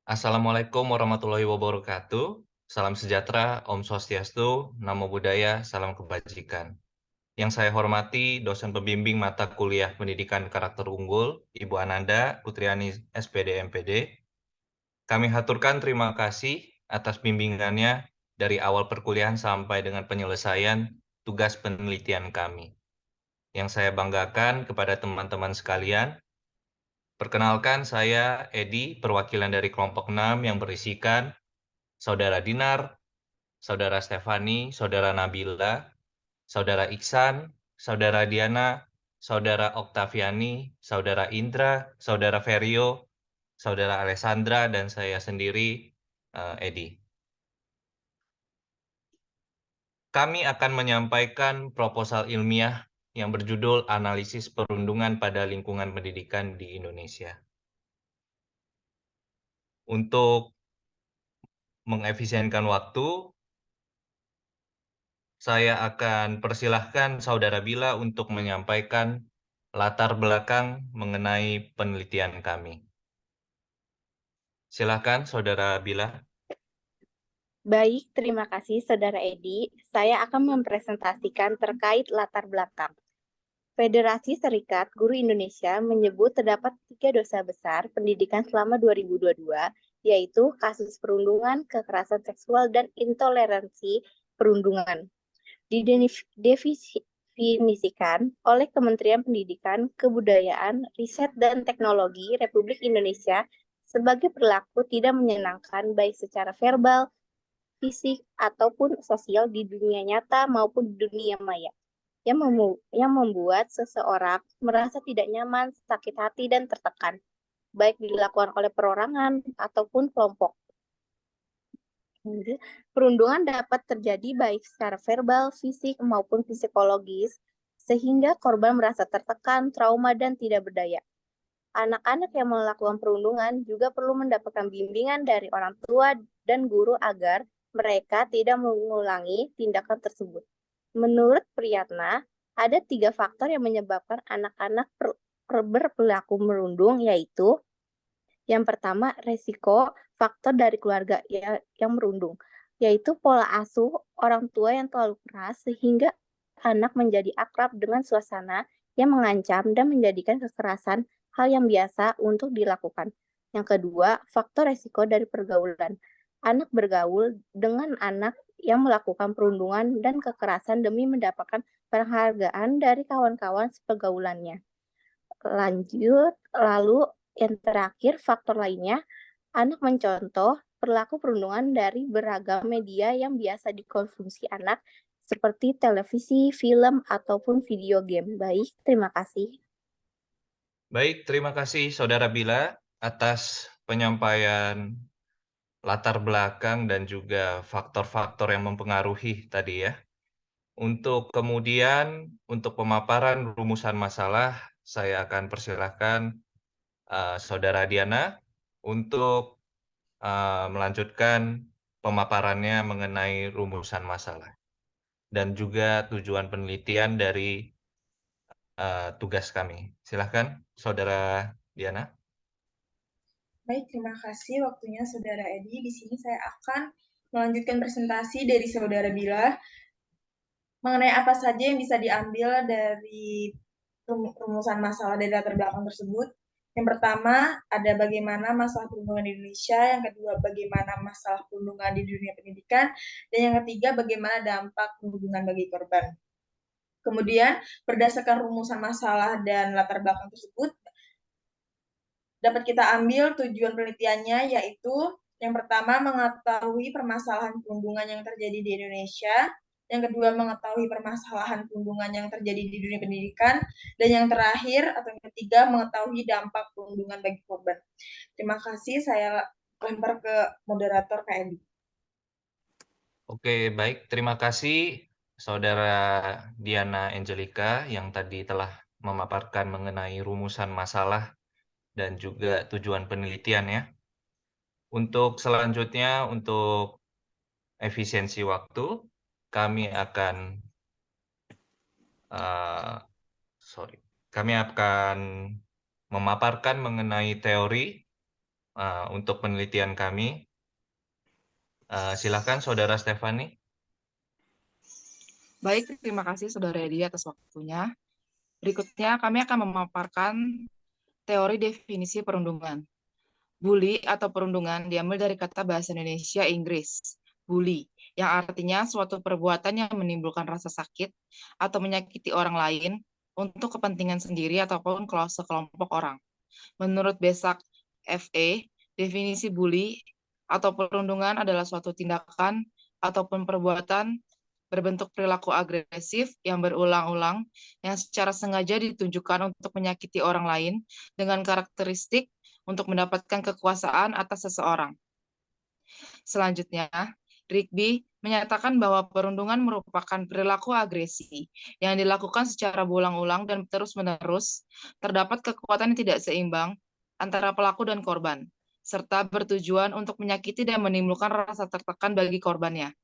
Assalamualaikum warahmatullahi wabarakatuh. Salam sejahtera, Om Swastiastu, Namo Buddhaya, salam kebajikan. Yang saya hormati dosen pembimbing mata kuliah Pendidikan Karakter Unggul, Ibu Ananda Putriani SPD MPD. Kami haturkan terima kasih atas bimbingannya dari awal perkuliahan sampai dengan penyelesaian tugas penelitian kami. Yang saya banggakan kepada teman-teman sekalian, perkenalkan saya Edi, perwakilan dari kelompok 6 yang berisikan Saudara Dinar, Saudara Stefani, Saudara Nabila, Saudara Iksan, Saudara Diana, Saudara Oktaviani, Saudara Indra, Saudara Ferio, Saudara Alessandra, dan saya sendiri, Edi. Kami akan menyampaikan proposal ilmiah yang berjudul Analisis Perundungan pada Lingkungan Pendidikan di Indonesia. Untuk mengefisienkan waktu, saya akan persilahkan Saudara Bila untuk menyampaikan latar belakang mengenai penelitian kami. Silakan, Saudara Bila. Baik, terima kasih Saudara Edi. Saya akan mempresentasikan terkait latar belakang. Federasi Serikat Guru Indonesia menyebut terdapat 3 dosa besar pendidikan selama 2022, yaitu kasus perundungan, kekerasan seksual, dan intoleransi perundungan. Didefinisikan oleh Kementerian Pendidikan, Kebudayaan, Riset, dan Teknologi Republik Indonesia sebagai perilaku tidak menyenangkan baik secara verbal, fisik, ataupun sosial di dunia nyata maupun di dunia maya yang membuat seseorang merasa tidak nyaman, sakit hati, dan tertekan, baik dilakukan oleh perorangan ataupun kelompok. Perundungan dapat terjadi baik secara verbal, fisik, maupun psikologis, sehingga korban merasa tertekan, trauma, dan tidak berdaya. Anak-anak yang melakukan perundungan juga perlu mendapatkan bimbingan dari orang tua dan guru agar mereka tidak mengulangi tindakan tersebut. Menurut Priyatna, ada 3 faktor yang menyebabkan anak-anak berperilaku merundung, yaitu yang pertama, resiko faktor dari keluarga yang merundung, yaitu pola asuh orang tua yang terlalu keras sehingga anak menjadi akrab dengan suasana yang mengancam dan menjadikan kekerasan hal yang biasa untuk dilakukan. Yang kedua, faktor resiko dari pergaulan. Anak bergaul dengan anak yang melakukan perundungan dan kekerasan demi mendapatkan penghargaan dari kawan-kawan sepergaulannya. Lalu yang terakhir, faktor lainnya, anak mencontoh perilaku perundungan dari beragam media yang biasa dikonsumsi anak, seperti televisi, film, ataupun video game. Baik, terima kasih. Baik, terima kasih Saudara Bila atas penyampaian latar belakang dan juga faktor-faktor yang mempengaruhi tadi ya. Untuk kemudian, untuk pemaparan rumusan masalah, saya akan persilahkan Saudara Diana untuk melanjutkan pemaparannya mengenai rumusan masalah dan juga tujuan penelitian dari tugas kami. Silahkan, Saudara Diana. Baik, terima kasih waktunya Saudara Edi. Di sini saya akan melanjutkan presentasi dari Saudara Bila mengenai apa saja yang bisa diambil dari rumusan masalah dari latar belakang tersebut. Yang pertama, ada bagaimana masalah perundungan di Indonesia. Yang kedua, bagaimana masalah perundungan di dunia pendidikan. Dan yang ketiga, bagaimana dampak perundungan bagi korban. Kemudian, berdasarkan rumusan masalah dan latar belakang tersebut, dapat kita ambil tujuan penelitiannya, yaitu yang pertama, mengetahui permasalahan perundungan yang terjadi di Indonesia. Yang kedua, mengetahui permasalahan perundungan yang terjadi di dunia pendidikan. Dan yang terakhir, atau yang ketiga, mengetahui dampak perundungan bagi korban. Terima kasih, saya lempar ke moderator Kak Edi. Oke, baik. Terima kasih Saudara Diana Angelica yang tadi telah memaparkan mengenai rumusan masalah dan juga tujuan penelitian ya. Untuk selanjutnya, untuk efisiensi waktu, kami akan kami akan memaparkan mengenai teori untuk penelitian kami. Silakan Saudara Stefani. Baik, terima kasih Saudara Edi atas waktunya. Berikutnya kami akan memaparkan teori definisi perundungan. Bully atau perundungan diambil dari kata bahasa Indonesia Inggris, bully, yang artinya suatu perbuatan yang menimbulkan rasa sakit atau menyakiti orang lain untuk kepentingan sendiri ataupun sekelompok orang. Menurut Besak FE, definisi bully atau perundungan adalah suatu tindakan ataupun perbuatan berbentuk perilaku agresif yang berulang-ulang yang secara sengaja ditunjukkan untuk menyakiti orang lain dengan karakteristik untuk mendapatkan kekuasaan atas seseorang. Selanjutnya, Rigby menyatakan bahwa perundungan merupakan perilaku agresi yang dilakukan secara berulang-ulang dan terus-menerus, terdapat kekuatan yang tidak seimbang antara pelaku dan korban, serta bertujuan untuk menyakiti dan menimbulkan rasa tertekan bagi korbannya.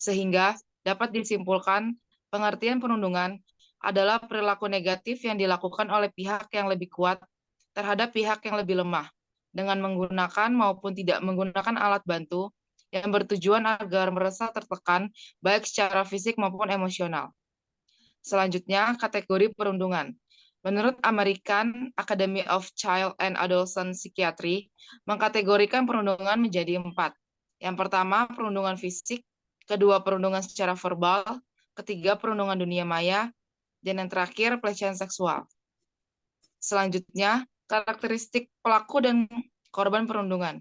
Sehingga dapat disimpulkan pengertian perundungan adalah perilaku negatif yang dilakukan oleh pihak yang lebih kuat terhadap pihak yang lebih lemah dengan menggunakan maupun tidak menggunakan alat bantu yang bertujuan agar merasa tertekan baik secara fisik maupun emosional. Selanjutnya, kategori perundungan. Menurut American Academy of Child and Adolescent Psychiatry, mengkategorikan perundungan menjadi 4. Yang pertama, perundungan fisik, kedua, perundungan secara verbal, ketiga, perundungan dunia maya, dan yang terakhir, pelecehan seksual. Selanjutnya, karakteristik pelaku dan korban perundungan.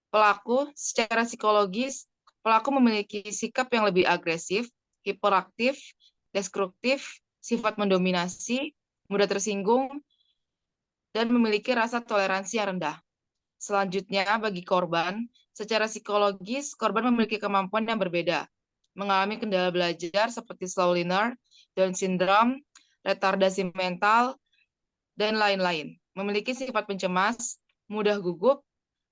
Pelaku, secara psikologis, pelaku memiliki sikap yang lebih agresif, hiperaktif, destruktif, sifat mendominasi, mudah tersinggung, dan memiliki rasa toleransi yang rendah. Selanjutnya, bagi korban, secara psikologis, korban memiliki kemampuan yang berbeda, mengalami kendala belajar seperti slow learner, Down syndrome, retardasi mental, dan lain-lain. Memiliki sifat pencemas, mudah gugup,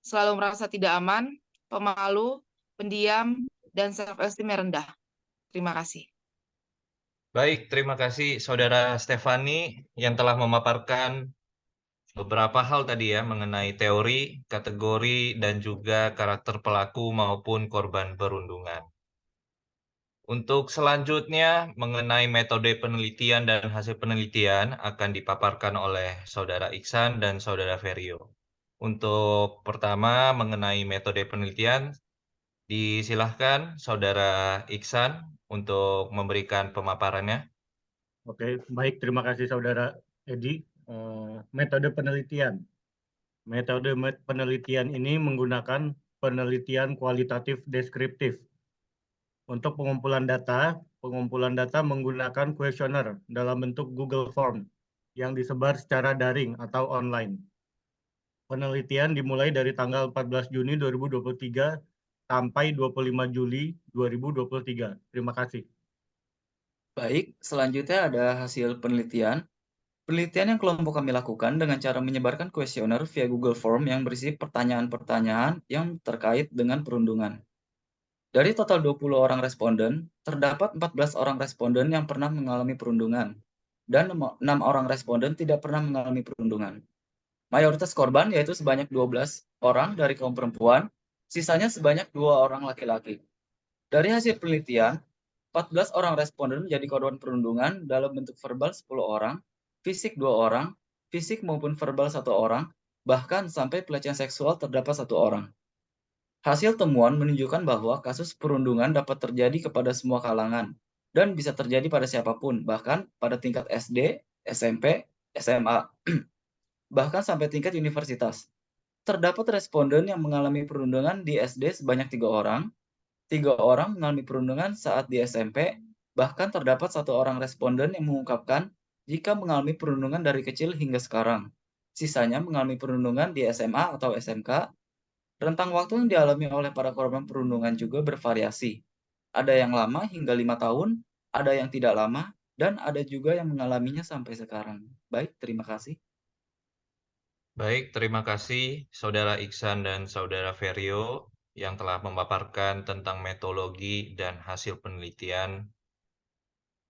selalu merasa tidak aman, pemalu, pendiam, dan self-esteem yang rendah. Terima kasih. Baik, terima kasih Saudara Stefani yang telah memaparkan beberapa hal tadi ya mengenai teori, kategori, dan juga karakter pelaku maupun korban perundungan. Untuk selanjutnya mengenai metode penelitian dan hasil penelitian akan dipaparkan oleh Saudara Iksan dan Saudara Ferio. Untuk pertama mengenai metode penelitian, disilahkan Saudara Iksan untuk memberikan pemaparannya. Oke, baik. Terima kasih Saudara Edi. Metode penelitian. Metode penelitian ini menggunakan penelitian kualitatif deskriptif. Untuk pengumpulan data menggunakan kuesioner dalam bentuk Google Form yang disebar secara daring atau online. Penelitian dimulai dari tanggal 14 Juni 2023 sampai 25 Juli 2023. Terima kasih. Baik, selanjutnya ada hasil penelitian. Penelitian yang kelompok kami lakukan dengan cara menyebarkan kuesioner via Google Form yang berisi pertanyaan-pertanyaan yang terkait dengan perundungan. Dari total 20 orang responden, terdapat 14 orang responden yang pernah mengalami perundungan, dan 6 orang responden tidak pernah mengalami perundungan. Mayoritas korban yaitu sebanyak 12 orang dari kaum perempuan, sisanya sebanyak 2 orang laki-laki. Dari hasil penelitian, 14 orang responden menjadi korban perundungan dalam bentuk verbal 10 orang, fisik 2 orang, fisik maupun verbal 1 orang, bahkan sampai pelecehan seksual terdapat 1 orang. Hasil temuan menunjukkan bahwa kasus perundungan dapat terjadi kepada semua kalangan dan bisa terjadi pada siapapun, bahkan pada tingkat SD, SMP, SMA, bahkan sampai tingkat universitas. Terdapat responden yang mengalami perundungan di SD sebanyak 3 orang, 3 orang mengalami perundungan saat di SMP, bahkan terdapat 1 orang responden yang mengungkapkan jika mengalami perundungan dari kecil hingga sekarang. Sisanya mengalami perundungan di SMA atau SMK. Rentang waktu yang dialami oleh para korban perundungan juga bervariasi. Ada yang lama hingga 5 tahun, ada yang tidak lama, dan ada juga yang mengalaminya sampai sekarang. Baik, terima kasih. Baik, terima kasih Saudara Iksan dan Saudara Ferio yang telah memaparkan tentang metodologi dan hasil penelitian.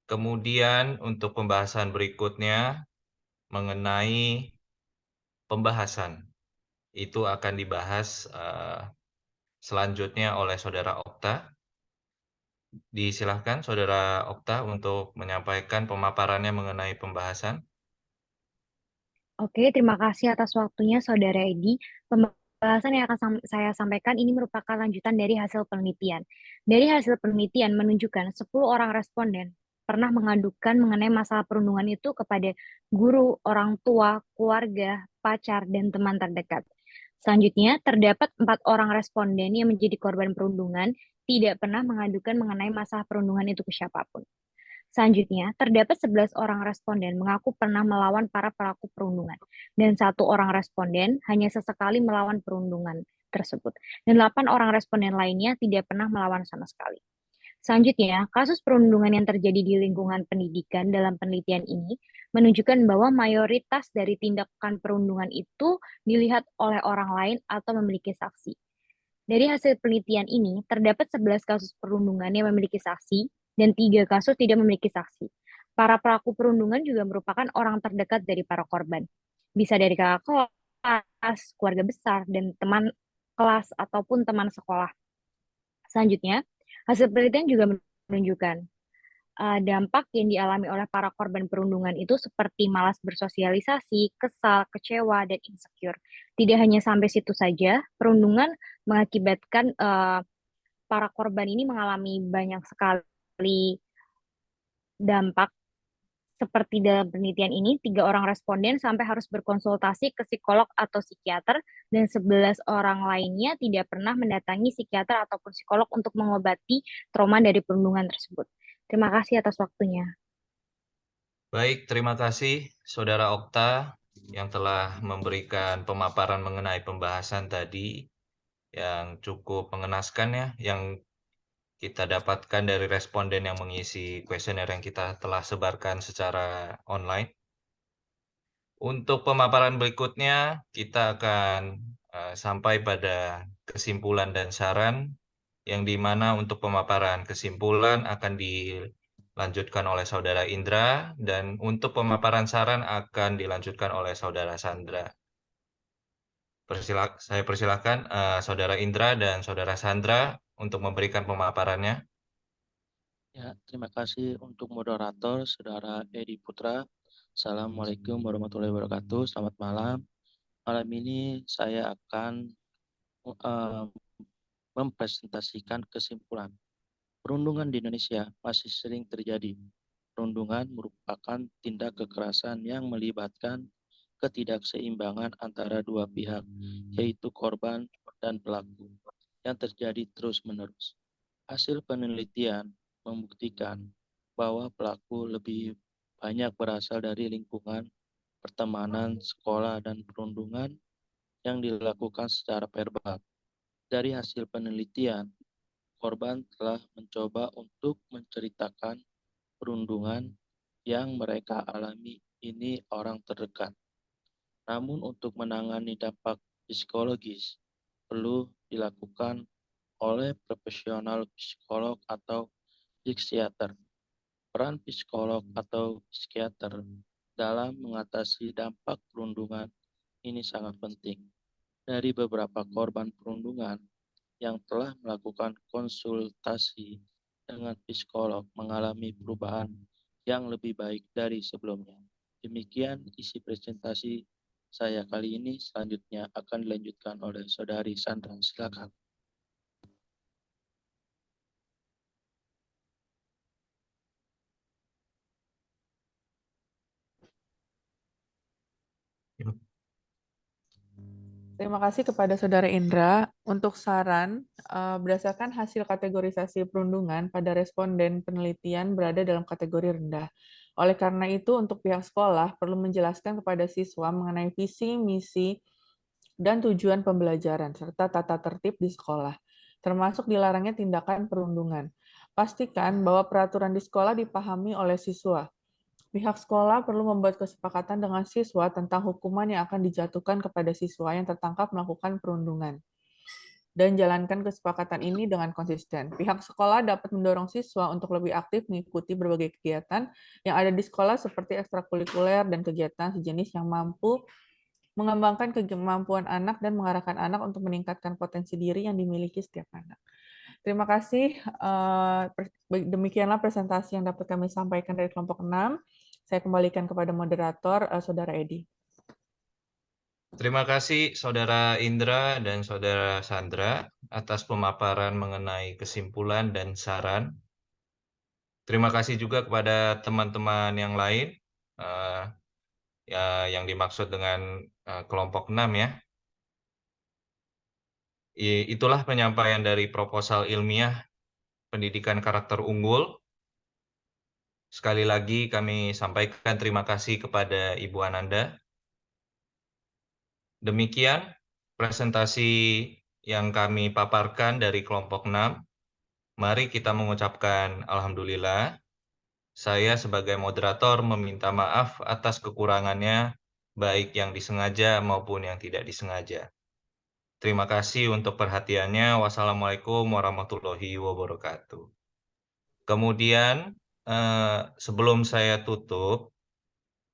Kemudian untuk pembahasan berikutnya mengenai pembahasan itu akan dibahas selanjutnya oleh Saudara Okta. Disilahkan Saudara Okta untuk menyampaikan pemaparannya mengenai pembahasan. Oke, terima kasih atas waktunya Saudara Edi. Pembahasan yang akan saya sampaikan ini merupakan lanjutan dari hasil penelitian. Dari hasil penelitian menunjukkan 10 orang responden pernah mengadukan mengenai masalah perundungan itu kepada guru, orang tua, keluarga, pacar, dan teman terdekat. Selanjutnya, terdapat 4 orang responden yang menjadi korban perundungan tidak pernah mengadukan mengenai masalah perundungan itu ke siapapun. Selanjutnya, terdapat 11 orang responden mengaku pernah melawan para pelaku perundungan, dan 1 orang responden hanya sesekali melawan perundungan tersebut, dan 8 orang responden lainnya tidak pernah melawan sama sekali. Selanjutnya, kasus perundungan yang terjadi di lingkungan pendidikan dalam penelitian ini menunjukkan bahwa mayoritas dari tindakan perundungan itu dilihat oleh orang lain atau memiliki saksi. Dari hasil penelitian ini, terdapat 11 kasus perundungan yang memiliki saksi dan 3 kasus tidak memiliki saksi. Para pelaku perundungan juga merupakan orang terdekat dari para korban. Bisa dari kakak kelas, keluarga besar, dan teman kelas ataupun teman sekolah. Selanjutnya, hasil penelitian juga menunjukkan dampak yang dialami oleh para korban perundungan itu seperti malas bersosialisasi, kesal, kecewa, dan insecure. Tidak hanya sampai situ saja, perundungan mengakibatkan para korban ini mengalami banyak sekali dampak. Seperti dalam penelitian ini, 3 orang responden sampai harus berkonsultasi ke psikolog atau psikiater, dan 11 orang lainnya tidak pernah mendatangi psikiater ataupun psikolog untuk mengobati trauma dari perundungan tersebut. Terima kasih atas waktunya. Baik, terima kasih Saudara Okta yang telah memberikan pemaparan mengenai pembahasan tadi yang cukup mengenaskan ya, yang kita dapatkan dari responden yang mengisi kuesioner yang kita telah sebarkan secara online. Untuk pemaparan berikutnya, kita akan sampai pada kesimpulan dan saran, yang dimana untuk pemaparan kesimpulan akan dilanjutkan oleh Saudara Indra, dan untuk pemaparan saran akan dilanjutkan oleh Saudara Sandra. Saya persilahkan Saudara Indra dan Saudara Sandra untuk memberikan pemaparannya. Ya, terima kasih untuk moderator, Saudara Edi Putra. Assalamualaikum warahmatullahi wabarakatuh. Selamat malam. Malam ini saya akan mempresentasikan kesimpulan. Perundungan di Indonesia masih sering terjadi. Perundungan merupakan tindak kekerasan yang melibatkan ketidakseimbangan antara dua pihak, yaitu korban dan pelaku, yang terjadi terus-menerus. Hasil penelitian membuktikan bahwa pelaku lebih banyak berasal dari lingkungan pertemanan, sekolah, dan perundungan yang dilakukan secara verbal. Dari hasil penelitian, korban telah mencoba untuk menceritakan perundungan yang mereka alami ini orang terdekat. Namun untuk menangani dampak psikologis perlu dilakukan oleh profesional psikolog atau psikiater. Peran psikolog atau psikiater dalam mengatasi dampak perundungan ini sangat penting. Dari beberapa korban perundungan yang telah melakukan konsultasi dengan psikolog mengalami perubahan yang lebih baik dari sebelumnya. Demikian isi presentasi saya kali ini. Selanjutnya akan dilanjutkan oleh Saudari Sandra. Silakan. Terima kasih kepada Saudara Indra. Untuk saran, berdasarkan hasil kategorisasi perundungan pada responden penelitian berada dalam kategori rendah. Oleh karena itu, untuk pihak sekolah perlu menjelaskan kepada siswa mengenai visi, misi, dan tujuan pembelajaran, serta tata tertib di sekolah, termasuk dilarangnya tindakan perundungan. Pastikan bahwa peraturan di sekolah dipahami oleh siswa. Pihak sekolah perlu membuat kesepakatan dengan siswa tentang hukuman yang akan dijatuhkan kepada siswa yang tertangkap melakukan perundungan, dan jalankan kesepakatan ini dengan konsisten. Pihak sekolah dapat mendorong siswa untuk lebih aktif mengikuti berbagai kegiatan yang ada di sekolah seperti ekstrakurikuler dan kegiatan sejenis yang mampu mengembangkan kemampuan anak dan mengarahkan anak untuk meningkatkan potensi diri yang dimiliki setiap anak. Terima kasih. Demikianlah presentasi yang dapat kami sampaikan dari kelompok 6. Saya kembalikan kepada moderator, Saudara Edi. Terima kasih Saudara Indra dan Saudara Sandra atas pemaparan mengenai kesimpulan dan saran. Terima kasih juga kepada teman-teman yang lain yang dimaksud dengan kelompok 6 ya. Itulah penyampaian dari proposal ilmiah pendidikan karakter unggul. Sekali lagi kami sampaikan terima kasih kepada Ibu Ananda. Demikian presentasi yang kami paparkan dari kelompok 6. Mari kita mengucapkan Alhamdulillah. Saya sebagai moderator meminta maaf atas kekurangannya, baik yang disengaja maupun yang tidak disengaja. Terima kasih untuk perhatiannya. Wassalamualaikum warahmatullahi wabarakatuh. Kemudian, sebelum saya tutup,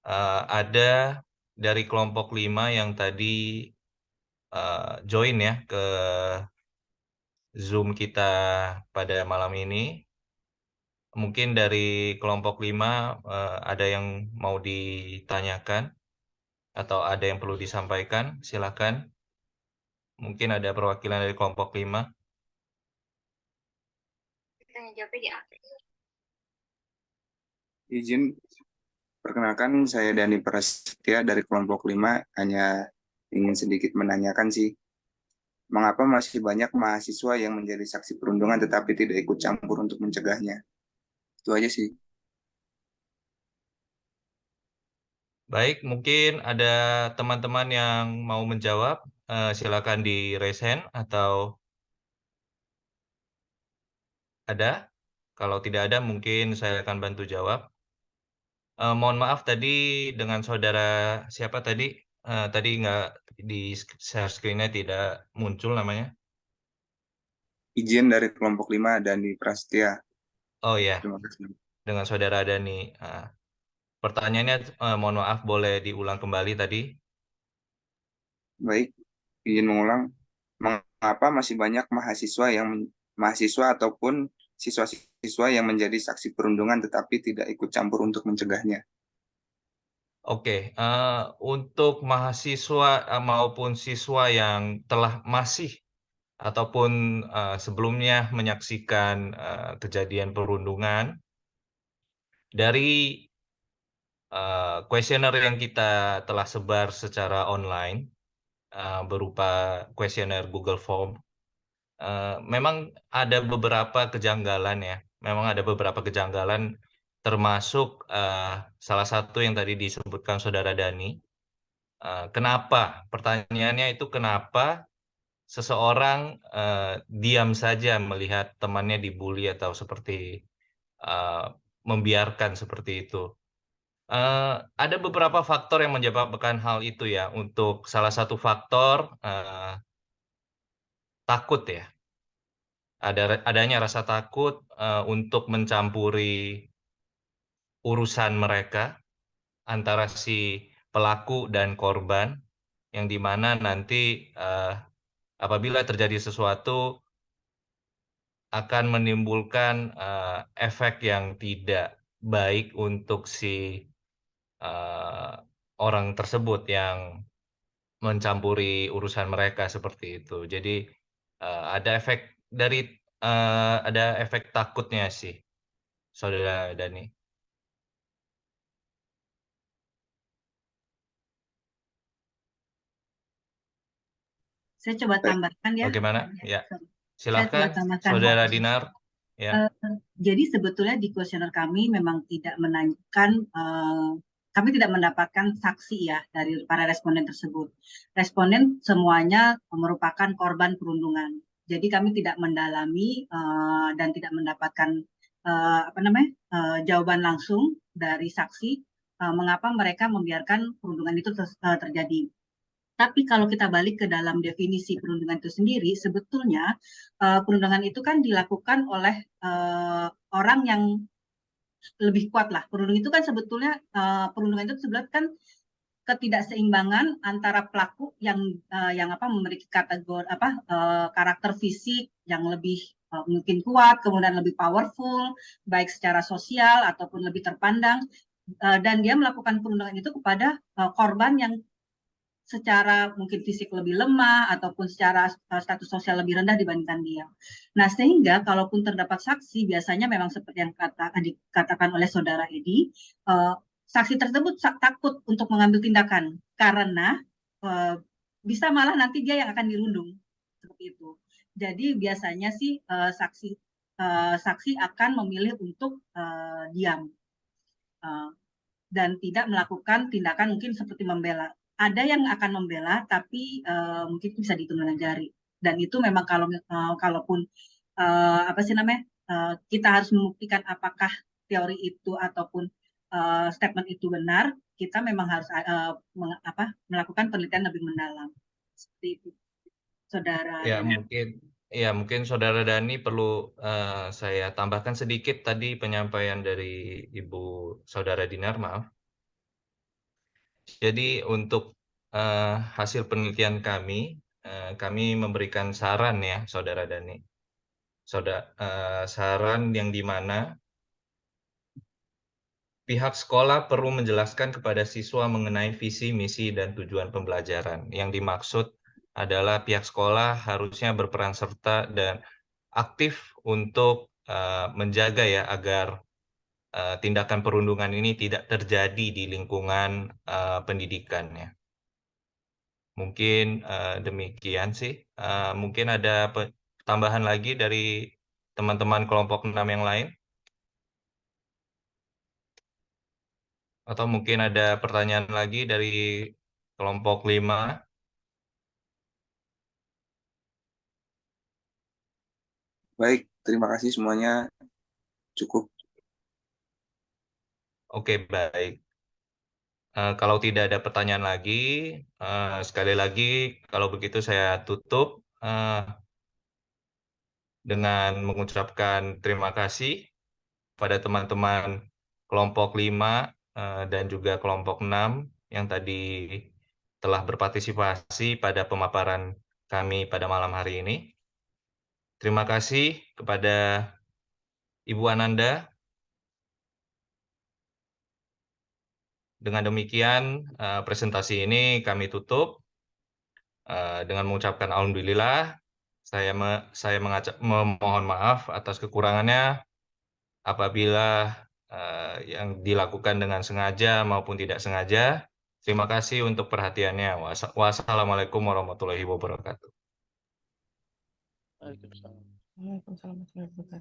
ada dari kelompok 5 yang tadi join ya ke Zoom kita pada malam ini. Mungkin dari kelompok 5 ada yang mau ditanyakan atau ada yang perlu disampaikan, silakan. Mungkin ada perwakilan dari kelompok 5. Izin, perkenalkan saya Dani Prasetya dari kelompok 5, hanya ingin sedikit menanyakan sih, mengapa masih banyak mahasiswa yang menjadi saksi perundungan tetapi tidak ikut campur untuk mencegahnya? Itu aja sih. Baik, mungkin ada teman-teman yang mau menjawab, silakan di raise hand atau ada? Kalau tidak ada, mungkin saya akan bantu jawab. Mohon maaf tadi dengan saudara siapa tadi? Tadi nggak di share screen-nya tidak muncul namanya. Izin dari kelompok 5, Dani Prasetya. Oh ya, Terima kasih. dengan saudara Dani. Pertanyaannya, mohon maaf boleh diulang kembali tadi? Baik, izin mengulang. Mengapa masih banyak mahasiswa ataupun siswa-siswa yang menjadi saksi perundungan tetapi tidak ikut campur untuk mencegahnya? Oke, untuk mahasiswa maupun siswa yang telah masih ataupun sebelumnya menyaksikan kejadian perundungan, dari kuesioner yang kita telah sebar secara online berupa kuesioner Google Form, memang ada beberapa kejanggalan ya. Memang ada beberapa kejanggalan, termasuk salah satu yang tadi disebutkan Saudara Dani. Kenapa? Pertanyaannya itu kenapa seseorang diam saja melihat temannya dibully atau seperti membiarkan seperti itu. Ada beberapa faktor yang menyebabkan hal itu ya. Untuk salah satu faktor takut ya. Adanya rasa takut untuk mencampuri urusan mereka antara si pelaku dan korban, yang dimana nanti apabila terjadi sesuatu akan menimbulkan efek yang tidak baik untuk si orang tersebut yang mencampuri urusan mereka seperti itu. Jadi ada efek takutnya sih, Saudara Dani. Saya coba tambahkan ya. Bagaimana? Ya, Saya coba silakan, tambahkan. Saudara Dinar. Ya. Jadi sebetulnya di kuesioner kami memang tidak menanyakan, kami tidak mendapatkan saksi ya dari para responden tersebut. Responden semuanya merupakan korban perundungan. Jadi kami tidak mendalami dan tidak mendapatkan jawaban langsung dari saksi mengapa mereka membiarkan perundungan itu terjadi. Tapi kalau kita balik ke dalam definisi perundungan itu sendiri, sebetulnya perundungan itu kan dilakukan oleh orang yang lebih kuat lah. Perundungan itu kan sebetulnya perundungan itu sebenarnya kan ketidakseimbangan antara pelaku yang memiliki kategori karakter fisik yang lebih mungkin kuat, kemudian lebih powerful, baik secara sosial ataupun lebih terpandang, dan dia melakukan perundungan itu kepada korban yang secara mungkin fisik lebih lemah ataupun secara status sosial lebih rendah dibandingkan dia. Nah, sehingga kalaupun terdapat saksi, biasanya memang seperti yang dikatakan oleh Saudara Edi, saksi tersebut takut untuk mengambil tindakan karena bisa malah nanti dia yang akan dirundung seperti itu. Jadi biasanya sih saksi akan memilih untuk diam dan tidak melakukan tindakan mungkin seperti membela. Ada yang akan membela, tapi mungkin bisa dihitung dengan jari. Dan itu memang kalaupun kita harus membuktikan apakah teori itu ataupun statement itu benar, kita memang harus melakukan penelitian lebih mendalam. Seperti itu, Saudara. Mungkin Saudara Dani perlu saya tambahkan sedikit tadi penyampaian dari Ibu Saudara Dinar, maaf. Jadi untuk hasil penelitian kami memberikan saran ya, Saudara Dani. Saran yang dimana pihak sekolah perlu menjelaskan kepada siswa mengenai visi, misi, dan tujuan pembelajaran. Yang dimaksud adalah pihak sekolah harusnya berperan serta dan aktif untuk menjaga ya agar tindakan perundungan ini tidak terjadi di lingkungan pendidikannya. Mungkin demikian sih. Mungkin ada tambahan lagi dari teman-teman kelompok 6 yang lain? Atau mungkin ada pertanyaan lagi dari kelompok 5? Baik, terima kasih semuanya. Cukup. Oke, baik. Kalau tidak ada pertanyaan lagi, sekali lagi kalau begitu saya tutup dengan mengucapkan terima kasih pada teman-teman kelompok 5 dan juga kelompok 6 yang tadi telah berpartisipasi pada pemaparan kami pada malam hari ini. Terima kasih kepada Ibu Ananda. Dengan demikian, presentasi ini kami tutup dengan mengucapkan alhamdulillah. Saya memohon maaf atas kekurangannya apabila yang dilakukan dengan sengaja maupun tidak sengaja. Terima kasih untuk perhatiannya. Wassalamualaikum warahmatullahi wabarakatuh. Waalaikumsalam. Waalaikumsalam warahmatullahi wabarakatuh.